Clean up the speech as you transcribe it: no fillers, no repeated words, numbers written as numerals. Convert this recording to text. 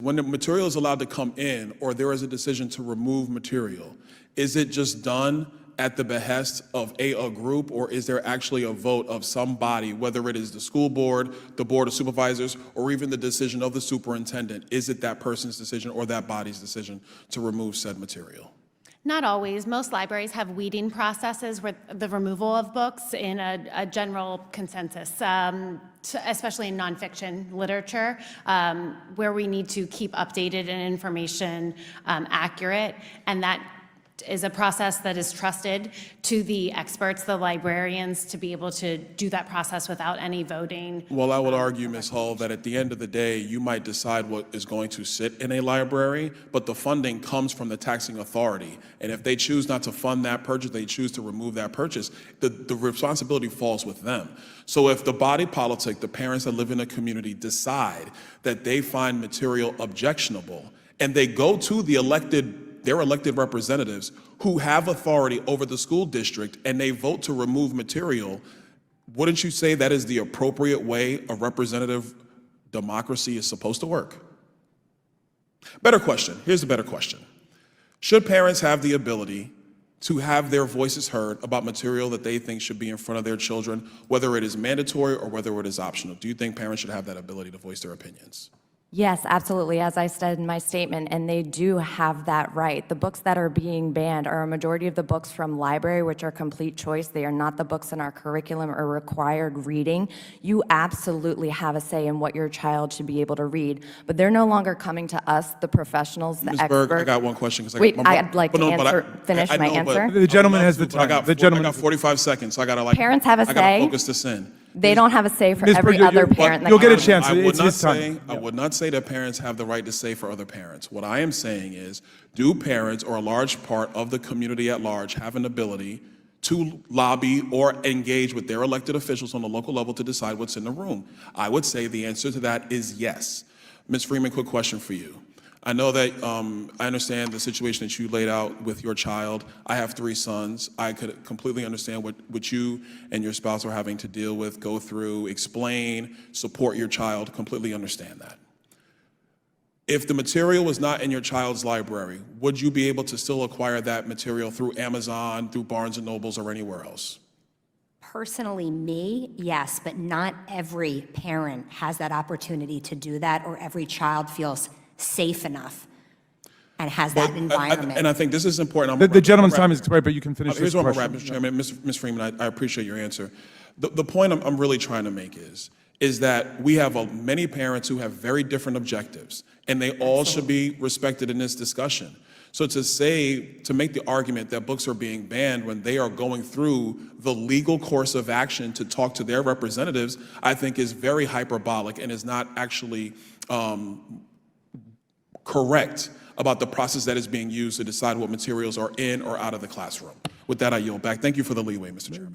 When the material is allowed to come in or there is a decision to remove material, is it just done at the behest of a group, or is there actually a vote of somebody, whether it is the school board, the board of supervisors, or even the decision of the superintendent? Is it that person's decision or that body's decision to remove said material? Not always. Most libraries have weeding processes with the removal of books in a general consensus, especially in nonfiction literature, where we need to keep updated and information accurate, and that is a process that is trusted to the experts, the librarians, to be able to do that process without any voting. Well, I would argue, Ms. Hull, that at the end of the day, you might decide what is going to sit in a library, but the funding comes from the taxing authority. And if they choose not to fund that purchase, they choose to remove that purchase, the responsibility falls with them. So if the body politic, the parents that live in a community, decide that they find material objectionable, and they go to their elected representatives who have authority over the school district, and they vote to remove material, wouldn't you say that is the appropriate way a representative democracy is supposed to work? Better question. Here's the better question. Should parents have the ability to have their voices heard about material that they think should be in front of their children, whether it is mandatory or whether it is optional? Do you think parents should have that ability to voice their opinions? Yes, absolutely, as I said in my statement, and they do have that right. The books that are being banned are a majority of the books from library, which are complete choice. They are not the books in our curriculum or required reading. You absolutely have a say in what your child should be able to read, but they're no longer coming to us, the professionals, the Ms. experts. Berg, I got one question. Wait, I'd like to finish my answer. The gentleman has the time. I got 45 seconds, so I got to Parents have a say. I got to focus this in. They don't have a say for Ms. every Berg, other parent in the you'll get a county. chance. I would It's not his say time. I would not say that parents have the right to say for other parents. What I am saying is, do parents or a large part of the community at large have an ability to lobby or engage with their elected officials on the local level to decide what's in the room? I would say the answer to that is yes. Ms. Freeman, quick question for you. I know that I understand the situation that you laid out with your child. I have 3 sons. I could completely understand what you and your spouse are having to deal with, go through, explain, support your child, completely understand that. If the material was not in your child's library, would you be able to still acquire that material through Amazon, through Barnes and Nobles, or anywhere else? Personally, me, yes, but not every parent has that opportunity to do that, or every child feels safe enough and has that environment. And I think this is important. The gentleman's time is expired, but you can finish this Here's what I'm question. going to wrap, Mr. Chairman. Ms. Freeman, I appreciate your answer. The point I'm really trying to make is that we have many parents who have very different objectives, and they all should be respected in this discussion. So to make the argument that books are being banned when they are going through the legal course of action to talk to their representatives, I think is very hyperbolic and is not actually correct about the process that is being used to decide what materials are in or out of the classroom. With that, I yield back. Thank you for the leeway, Mr. Chairman.